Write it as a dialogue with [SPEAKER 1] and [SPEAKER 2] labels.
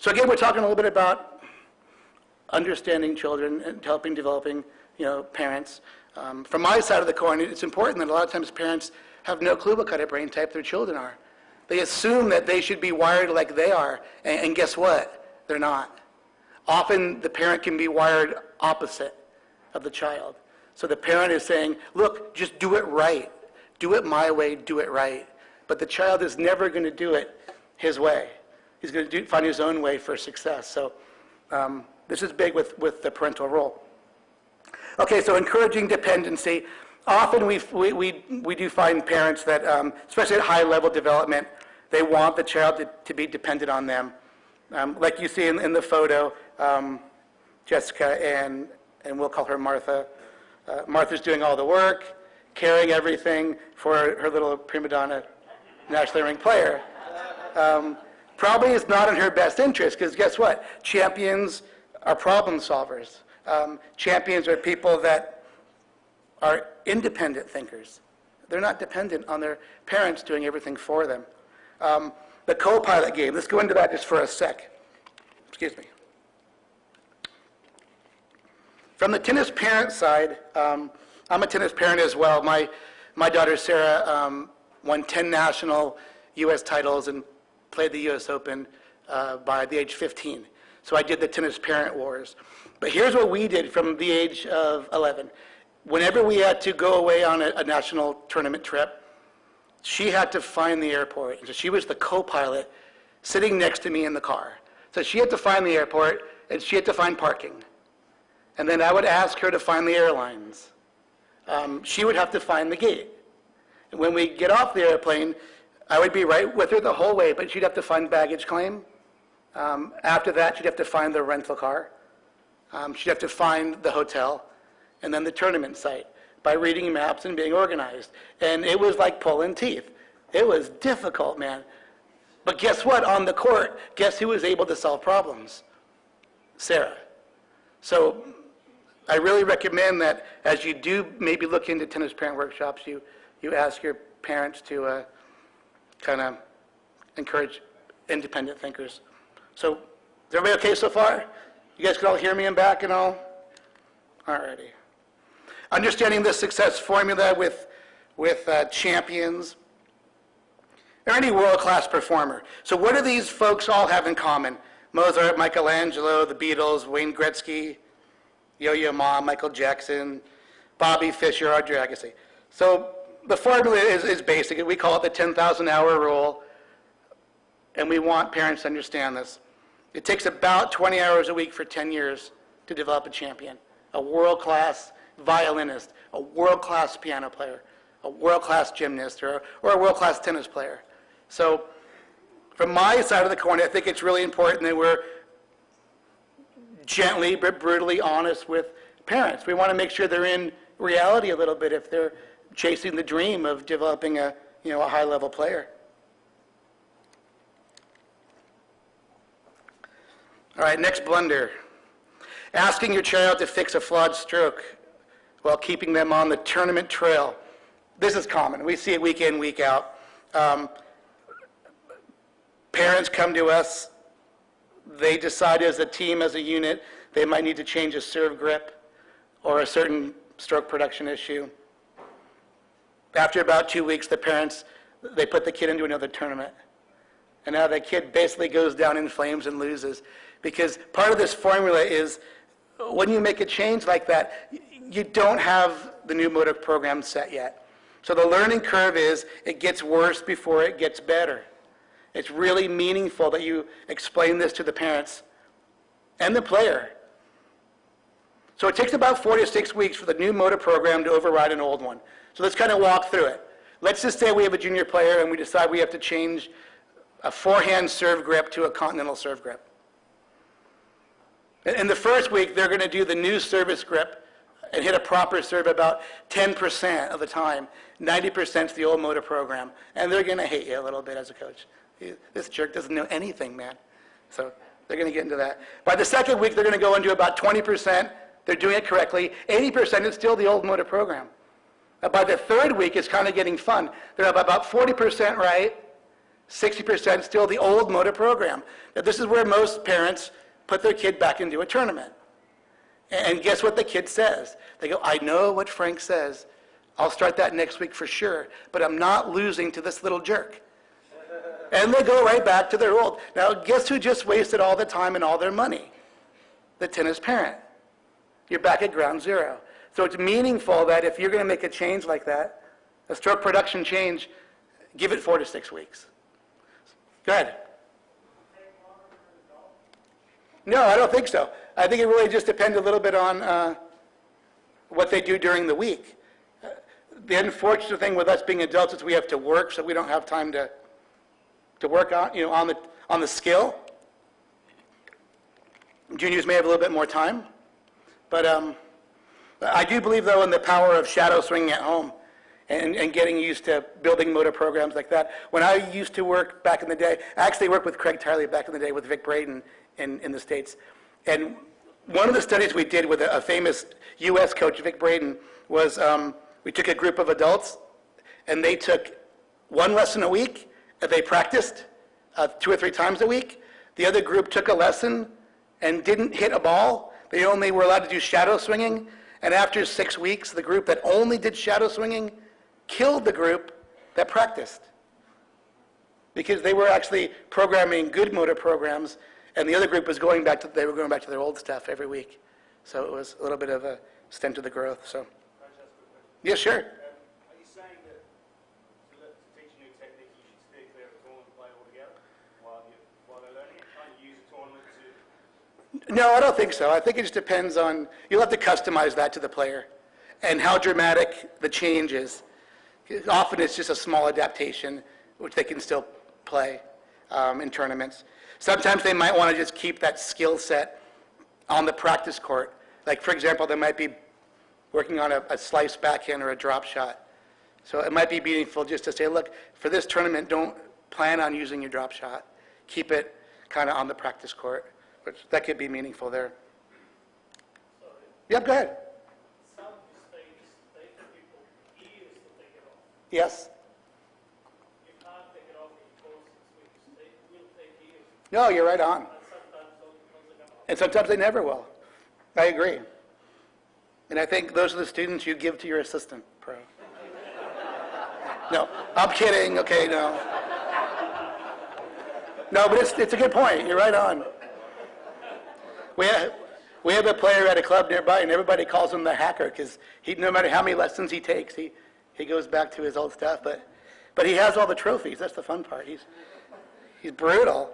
[SPEAKER 1] So again, we're talking a little bit about understanding children and helping developing, parents. From my side of the coin, it's important that a lot of times parents have no clue what kind of brain type their children are. They assume that they should be wired like they are, and guess what? They're not. Often the parent can be wired opposite of the child. So the parent is saying, look, just do it right. Do it my way, do it right. But the child is never going to do it his way. He's going to find his own way for success. So this is big with the parental role. Okay, so encouraging dependency. Often we do find parents that, especially at high level development, they want the child to be dependent on them. Like you see in the photo, Jessica and we'll call her Martha. Martha's doing all the work, carrying everything for her little prima donna nationally ranked player. Probably is not in her best interest, because guess what? Champions are problem solvers. Champions are people that are independent thinkers. They're not dependent on their parents doing everything for them. The co-pilot game, let's go into that just for a sec. Excuse me. From the tennis parent side, I'm a tennis parent as well. My daughter Sarah won 10 national U.S. titles and played the U.S. Open by the age 15. So I did the tennis parent wars. But here's what we did from the age of 11. Whenever we had to go away on a national tournament trip, she had to find the airport. So she was the co-pilot sitting next to me in the car. So she had to find the airport, and she had to find parking. And then I would ask her to find the airlines. She would have to find the gate. And when we get off the airplane, I would be right with her the whole way, but she'd have to find baggage claim. After that, she'd have to find the rental car. She'd have to find the hotel, and then the tournament site by reading maps and being organized. And it was like pulling teeth. It was difficult, man. But guess what? On the court, guess who was able to solve problems? Sarah. So I really recommend that as you do maybe look into tennis parent workshops, you ask your parents to kind of encourage independent thinkers. So is everybody okay so far? You guys can all hear me in back and all? Alrighty. Understanding the success formula with champions or any world-class performer. So what do these folks all have in common? Mozart, Michelangelo, the Beatles, Wayne Gretzky, Yo-Yo Ma, Michael Jackson, Bobby Fischer, Audrey Agassi. So the formula is basic. We call it the 10,000-hour rule, and we want parents to understand this. It takes about 20 hours a week for 10 years to develop a champion, a world-class violinist, a world-class piano player, a world-class gymnast, or a world-class tennis player. So from my side of the coin, I think it's really important that we're gently but brutally honest with parents. We want to make sure they're in reality a little bit if they're chasing the dream of developing a high-level player. All right, next blunder. Asking your child to fix a flawed stroke while keeping them on the tournament trail. This is common. We see it week in, week out. Parents come to us. They decide as a team, as a unit, they might need to change a serve grip or a certain stroke production issue. After about 2 weeks, the parents, they put the kid into another tournament. And now the kid basically goes down in flames and loses. Because part of this formula is when you make a change like that, you don't have the new motor program set yet. So the learning curve is it gets worse before it gets better. It's really meaningful that you explain this to the parents and the player. So it takes about 4 to 6 weeks for the new motor program to override an old one. So let's kind of walk through it. Let's just say we have a junior player and we decide we have to change a forehand serve grip to a continental serve grip. In the first week, they're going to do the new service grip and hit a proper serve about 10% of the time. 90% is the old motor program. And they're going to hate you a little bit as a coach. This jerk doesn't know anything, man. So they're going to get into that. By the second week, they're going to go into about 20%. They're doing it correctly. 80% is still the old motor program. By the third week, it's kind of getting fun. They're about 40% right, 60% still the old motor program. Now, this is where most parents put their kid back into a tournament. And guess what the kid says? They go, I know what Frank says. I'll start that next week for sure, but I'm not losing to this little jerk. And they go right back to their old. Now, guess who just wasted all the time and all their money? The tennis parent. You're back at ground zero. So it's meaningful that if you're going to make a change like that, a stroke production change, give it 4 to 6 weeks. Go ahead. No, I don't think so. I think it really just depends a little bit on what they do during the week. The unfortunate thing with us being adults is we have to work, so we don't have time to work on the skill. Juniors may have a little bit more time, but I do believe though in the power of shadow swinging at home and getting used to building motor programs like that. When I used to work back in the day, I actually worked with Craig Tiley back in the day with Vic Braden in the States. And one of the studies we did with a famous U.S. coach, Vic Braden, was we took a group of adults and they took one lesson a week and they practiced 2 or 3 times a week. The other group took a lesson and didn't hit a ball. They only were allowed to do shadow swinging. And after 6 weeks, the group that only did shadow swinging killed the group that practiced. Because they were actually programming good motor programs, and the other group was going back to their old stuff every week. So it was a little bit of a stent to the growth. So, yeah, sure.
[SPEAKER 2] Are you saying that to teach a new technique, you should steer clear of the tournament and play altogether while they're learning it? Can't you use a tournament to...
[SPEAKER 1] No, I don't think so. I think it just depends on, you'll have to customize that to the player and how dramatic the change is. Often it's just a small adaptation, which they can still play in tournaments. Sometimes they might want to just keep that skill set on the practice court. Like, for example, they might be working on a slice backhand or a drop shot. So it might be meaningful just to say, look, for this tournament, don't plan on using your drop shot. Keep it kind of on the practice court. Which that could be meaningful there.
[SPEAKER 3] Sorry.
[SPEAKER 1] Yep, go ahead.
[SPEAKER 3] Some mistakes take people years to take it off.
[SPEAKER 1] Yes.
[SPEAKER 3] You can't take it off in 4 or 6 weeks. They will take years.
[SPEAKER 1] No, you're right on.
[SPEAKER 3] And sometimes don't come off.
[SPEAKER 1] And sometimes they never will. I agree. And I think those are the students you give to your assistant pro. No, I'm kidding. Okay, no. No, but it's a good point. You're right on. We have a player at a club nearby, and everybody calls him the hacker because no matter how many lessons he takes, he goes back to his old stuff. But he has all the trophies. That's the fun part. He's brutal.